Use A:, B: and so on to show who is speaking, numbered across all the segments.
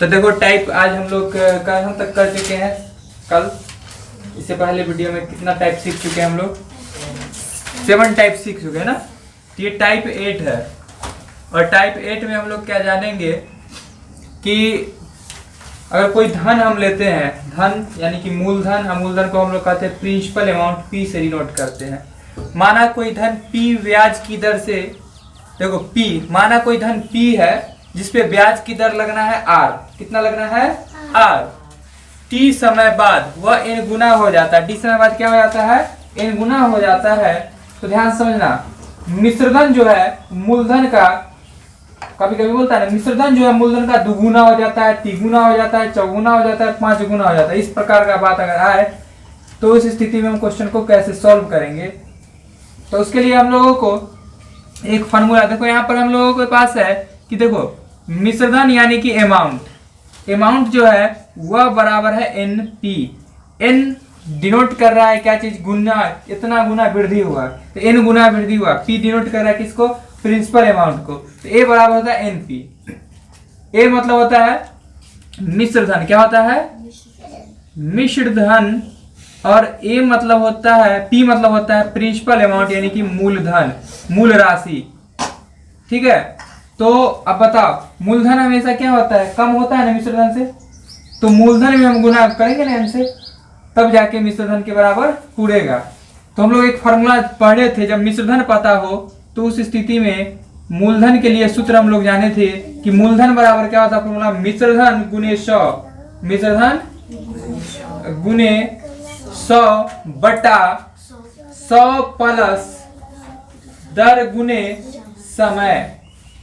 A: तो देखो टाइप आज हम लोग कहाँ तक कर चुके हैं। कल इससे पहले वीडियो में कितना टाइप सीख चुके हैं हम लोग, 7 टाइप सीख चुके हैं ना। तो ये टाइप 8 है और टाइप 8 में हम लोग क्या जानेंगे कि अगर कोई धन हम लेते हैं, धन यानी कि मूलधन, मूलधन को हम लोग कहते हैं प्रिंसिपल अमाउंट पी से डिनोट करते हैं। माना कोई धन पी ब्याज की दर से, देखो पी, माना कोई धन पी है जिसपे ब्याज की दर लगना है आर। कितना लगना है? आर। टी समय बाद वह n गुना हो जाता है। टी समय बाद क्या हो जाता है? n गुना हो जाता है। तो ध्यान समझना, मिश्रधन जो है मूलधन का, कभी कभी बोलता है ना, मिश्रधन जो है मूलधन का दुगुना हो जाता है, तिगुना हो जाता है, चौगुना हो जाता है, 5 गुना हो जाता है। इस प्रकार का बात अगर आए तो उस स्थिति में हम क्वेश्चन को कैसे सॉल्व करेंगे। तो उसके लिए हम लोगों को एक फॉर्मूला, देखो यहाँ पर हम लोगों के पास है कि देखो मिश्रधन यानी कि अमाउंट जो है वह बराबर है एन पी। एन डिनोट कर रहा है क्या चीज? गुना, इतना गुना वृद्धि हुआ, तो एन गुना वृद्धि हुआ। पी डिनोट कर रहा है किसको? प्रिंसिपल अमाउंट को। तो ए बराबर होता है एन पी। ए मतलब होता है मिश्रधन। क्या होता है? मिश्रधन। और ए मतलब होता है, पी मतलब होता है प्रिंसिपल अमाउंट यानी कि मूलधन, मूल राशि। ठीक है। तो अब बताओ, मूलधन हमेशा क्या होता है? कम होता है ना मिश्रधन से। तो मूलधन में हम गुना करेंगे ना इनसे, तब जाके मिश्रधन के बराबर पूरेगा। तो हम लोग एक फॉर्मूला पढ़े थे, जब मिश्रधन पता हो तो उस स्थिति में मूलधन के लिए सूत्र हम लोग जाने थे कि मूलधन बराबर क्या होता है? फॉर्मूला मिश्रधन गुने 100, मिश्रधन गुने 100 बटा 100 प्लस दर गुने समय।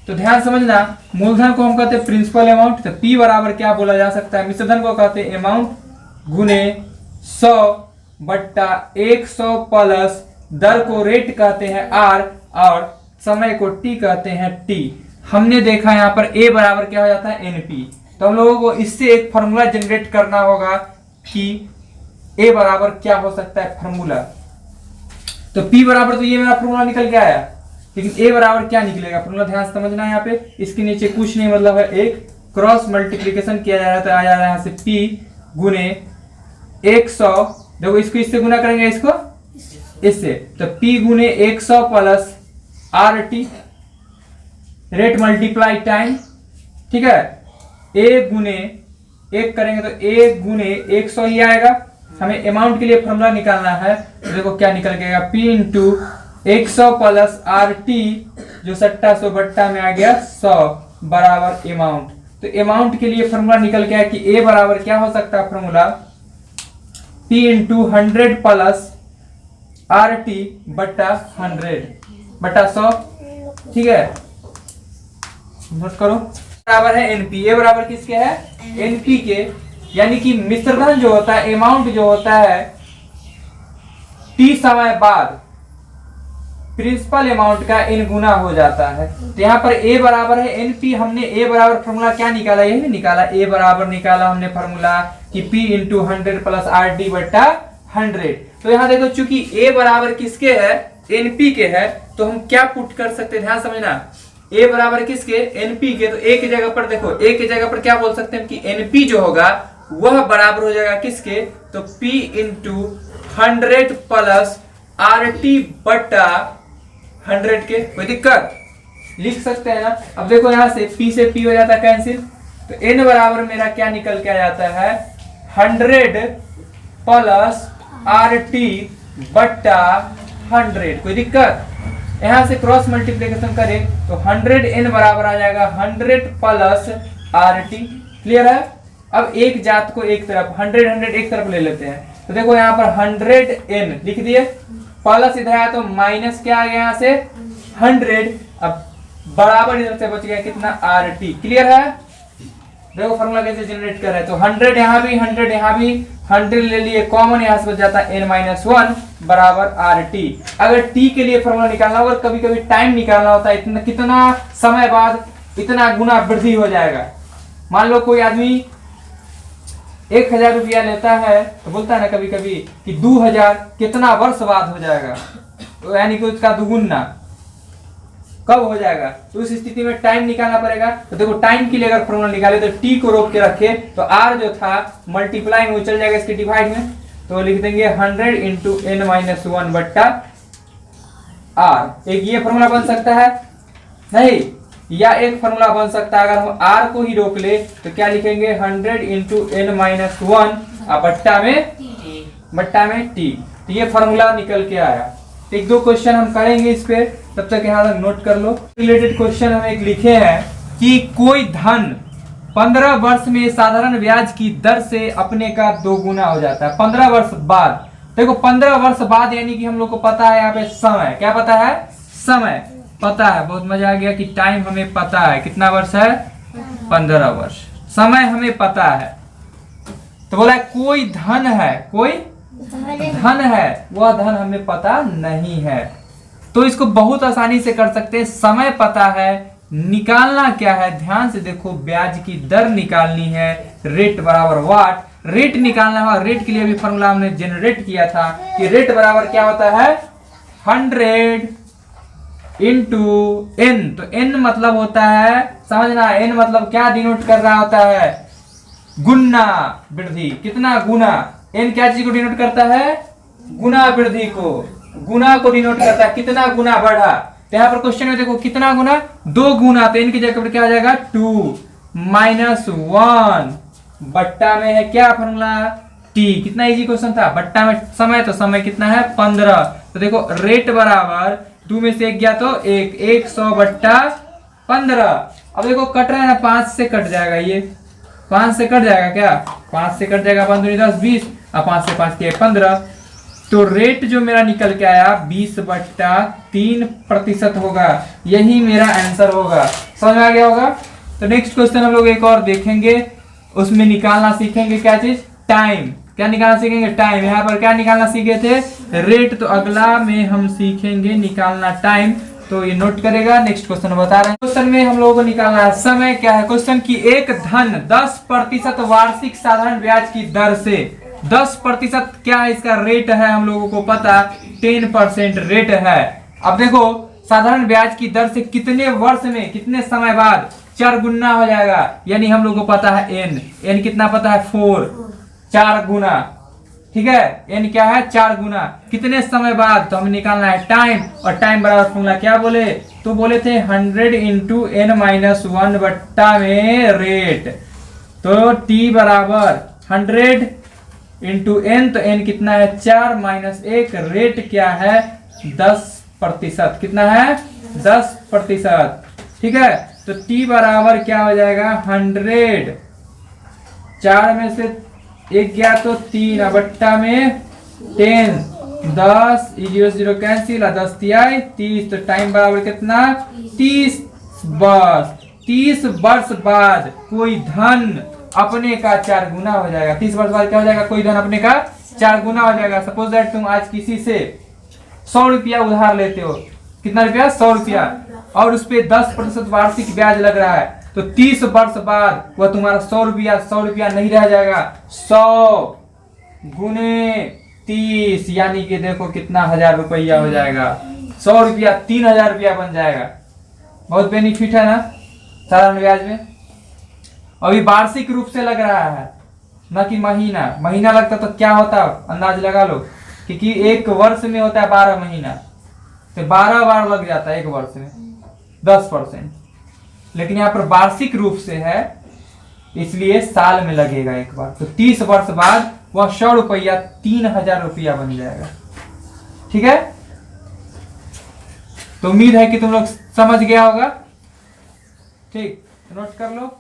A: तो ध्यान समझना, मूलधन को हम कहते हैं प्रिंसिपल अमाउंट, तो पी बराबर क्या बोला जा सकता है? मिश्रधन को कहते हैं अमाउंट गुने 100 बट्टा 100 प्लस दर को रेट कहते हैं आर और समय को टी कहते हैं टी। हमने देखा यहाँ पर ए बराबर क्या हो जाता है? एनपी। तो हम लोगों को इससे एक फॉर्मूला जनरेट करना होगा कि ए बराबर क्या हो सकता है फॉर्मूला। तो पी बराबर, तो ये मेरा फॉर्मूला निकल के आया, लेकिन ए बराबर क्या निकलेगा फॉर्मूला? ध्यान से समझना, यहाँ पे इसके नीचे कुछ नहीं, मतलब है एक क्रॉस मल्टीप्लीकेशन किया जा रहा है, तो आ जा रहा है यहाँ से पी गुने 100। देखो इसको इससे गुना करेंगे, इसको इससे, तो पी गुने 100 plus R T, rate multiply time. ठीक है। ए गुने 1 करेंगे तो ए गुने 100 ही आएगा। हमें अमाउंट के लिए फॉर्मूला निकालना है, तो देखो क्या निकल गएगा? P into 100 plus R T, जो सट्टा 100 बट्टा में आ गया 100 बराबर अमाउंट। तो अमाउंट के लिए फॉर्मूला निकल गया कि ए बराबर क्या हो सकता है formula? P into 100 plus R T बट्टा 100 बट्टा 100। ठीक है, नोट करो। बराबर है एनपी। ए बराबर किसके है? एनपी के, यानी कि मिश्रधन जो होता है, अमाउंट जो होता है, टी समय बाद प्रिंसिपल अमाउंट का n गुना हो जाता है। तो यहाँ पर a बराबर है np। हमने a बराबर फॉर्मूला क्या निकाला? यही निकाला, a बराबर निकाला हमने फॉर्मूला कि p into 100 plus R D बट्टा 100। तो यहाँ देखो, चूंकि a बराबर किसके है? np के है, तो हम क्या पुट कर सकते हैं? ध्यान समझना, a बराबर किसके? np के। तो a की जगह पर देखो, a की जगह पर क्या बोल सकते हैं कि np जो होगा वह बराबर हो जाएगा किसके? तो p into 100 plus R T बट्टा 100 के। कोई दिक्कत? लिख सकते हैं ना। अब देखो यहाँ से p से p हो जाता है कैंसिल, तो n बराबर मेरा क्या निकल के आ जाता है? 100 प्लस आर टी बट्टा 100। कोई दिक्कत? यहाँ से क्रॉस मल्टीप्लिकेशन करें तो 100n बराबर आ जाएगा 100 प्लस आर टी। क्लियर है? अब एक जात को एक तरफ, 100 एक तरफ ले लेते हैं। तो देखो यहाँ पर 100n लिख दिए, प्लस इधर आया तो माइनस क्या आ गया यहाँ से? 100। अब बराबर इधर से बच गया कितना? R T. क्लियर है? देखो फॉर्मूला कैसे जनरेट कर रहे हैं। तो 100 यहाँ भी, 100 यहाँ भी, 100 ले लिए कॉमन, यहाँ से बच जाता है n-1 बराबर आर टी। अगर टी के लिए फॉर्मूला निकालना होगा, कभी कभी टाइम निकालना होता है, इतना कितना समय बाद इतना गुना वृद्धि हो जाएगा। मान लो कोई आदमी 1000 रुपया लेता है, तो बोलता है ना कभी कभी कि 2000 कितना वर्ष बाद हो जाएगा, तो यानी कि उसका दुगुना। कब हो जाएगा, तो उस स्थिति में टाइम निकालना पड़ेगा। तो देखो टाइम के लिए अगर फॉर्मूला निकाले तो टी को रोक के रखे तो आर जो था मल्टीप्लाई में चल जाएगा इसके डिवाइड में, तो लिख देंगे 100 इंटू एन माइनस 1 बट्टा आर। एक ये फॉर्मूला बन सकता है नहीं, या एक फॉर्मूला बन सकता है अगर हम आर को ही रोक ले तो क्या लिखेंगे 100 इंटू एन माइनस 1 बट्टा में टी। तो ये फॉर्मूला निकल के आया। एक दो क्वेश्चन हम करेंगे इस पे, तब तक यहाँ तक नोट कर लो। रिलेटेड क्वेश्चन हम एक लिखे हैं कि कोई धन 15 वर्ष में साधारण ब्याज की दर से अपने का 2 गुना हो जाता है 15 वर्ष बाद। देखो 15 वर्ष बाद यानी कि हम लोग को पता है यहाँ पे समय, क्या पता है, समय पता है। बहुत मजा आ गया कि टाइम हमें पता है, कितना वर्ष है 15 वर्ष, समय हमें पता है। तो बोला कोई धन है, कोई धन है, वह धन हमें पता नहीं है। तो इसको बहुत आसानी से कर सकते हैं, समय पता है, निकालना क्या है, ध्यान से देखो, ब्याज की दर निकालनी है, रेट बराबर वाट, रेट निकालना है। रेट के लिए भी फॉर्मूला हमने जनरेट किया था कि रेट बराबर क्या होता है 100 इंटू एन। तो एन मतलब होता है, समझना, एन मतलब क्या डिनोट कर रहा होता है, गुना वृद्धि, कितना गुना। एन क्या चीज को डिनोट करता है, गुना वृद्धि को, गुना को डिनोट करता है, कितना गुना बढ़ा। तो यहाँ पर क्वेश्चन में देखो कितना गुना, 2 गुना, तो एन की जगह पर क्या हो जाएगा 2 माइनस 1 बट्टा में है क्या फॉर्मूला टी। कितना इजी क्वेश्चन था, बट्टा में समय, तो समय कितना है 15। तो देखो रेट बराबर 2 में से 1 गया तो 100 बट्टा 15। अब देखो कट रहा है ना, 5 से कट जाएगा, ये 5 से कट जाएगा, क्या 5 से कट जाएगा, 5 10 20, अब 5 से 5 किया 15। तो रेट जो मेरा निकल के आया 20/3% होगा, यही मेरा आंसर होगा। समझ में आ गया होगा। तो नेक्स्ट क्वेश्चन हम लोग एक और देखेंगे, उसमें निकालना सीखेंगे क्या चीज, टाइम। क्या निकालना सीखेंगे, टाइम। यहाँ पर क्या निकालना सीखे थे, रेट। तो अगला में हम सीखेंगे निकालना टाइम, तो ये नोट करेगा। नेक्स्ट क्वेश्चन बता रहे हैं, क्वेश्चन में हम लोगों को निकालना है समय। क्या है क्वेश्चन की, एक धन 10% वार्षिक साधारण ब्याज की दर से, 10% क्या है इसका रेट है, हम लोगों को पता 10% रेट है। अब देखो साधारण ब्याज की दर से कितने वर्ष में, कितने समय बाद 4 गुना हो जाएगा, यानी हम लोग को पता है एन कितना पता है 4, 4 गुना, ठीक है। एन क्या है 4 गुना, कितने समय बाद, तो हमें निकालना है टाइम। और टाइम बराबर फॉर्मूला क्या बोले, तो बोले थे 100 इंटू एन माइनस 1 बट्टा में रेट। तो टी बराबर 100 इंटू एन, तो एन कितना है 4 माइनस 1, रेट क्या है 10%, कितना है 10%, ठीक है। तो टी बराबर क्या हो जाएगा 100, 4 में से 1 गया तो 3 बट्टा में 10, 10 0 कैंसिल, 10 तिहाई 30। तो टाइम बराबर कितना 30 वर्ष। 30 वर्ष बाद कोई धन अपने का 4 गुना हो जाएगा। 30 वर्ष बाद क्या हो जाएगा, कोई धन अपने का 4 गुना हो जाएगा। सपोज दैट तुम आज किसी से 100 रुपया उधार लेते हो, कितना रुपया 100 रुपया, और उस पे 10% वार्षिक ब्याज लग रहा है, तो 30 वर्ष बाद वह तुम्हारा 100 रुपया नहीं रह जाएगा, 100 गुने 30, यानी कि देखो कितना 1000 रुपया हो जाएगा। 100 रुपया 3000 रुपया बन जाएगा। बहुत बेनिफिट है ना साधारण ब्याज में। अभी वार्षिक रूप से लग रहा है, न कि महीना लगता तो क्या होता अंदाज लगा लो, क्योंकि एक वर्ष में होता है 12 महीना, तो 12 बार लग जाता है एक वर्ष में 10%। लेकिन यहाँ पर वार्षिक रूप से है, इसलिए साल में लगेगा एक बार। तो 30 वर्ष बाद वह 100 रुपया 3000 रुपया बन जाएगा, ठीक है। तो उम्मीद है कि तुम लोग समझ गया होगा, ठीक, नोट कर लो।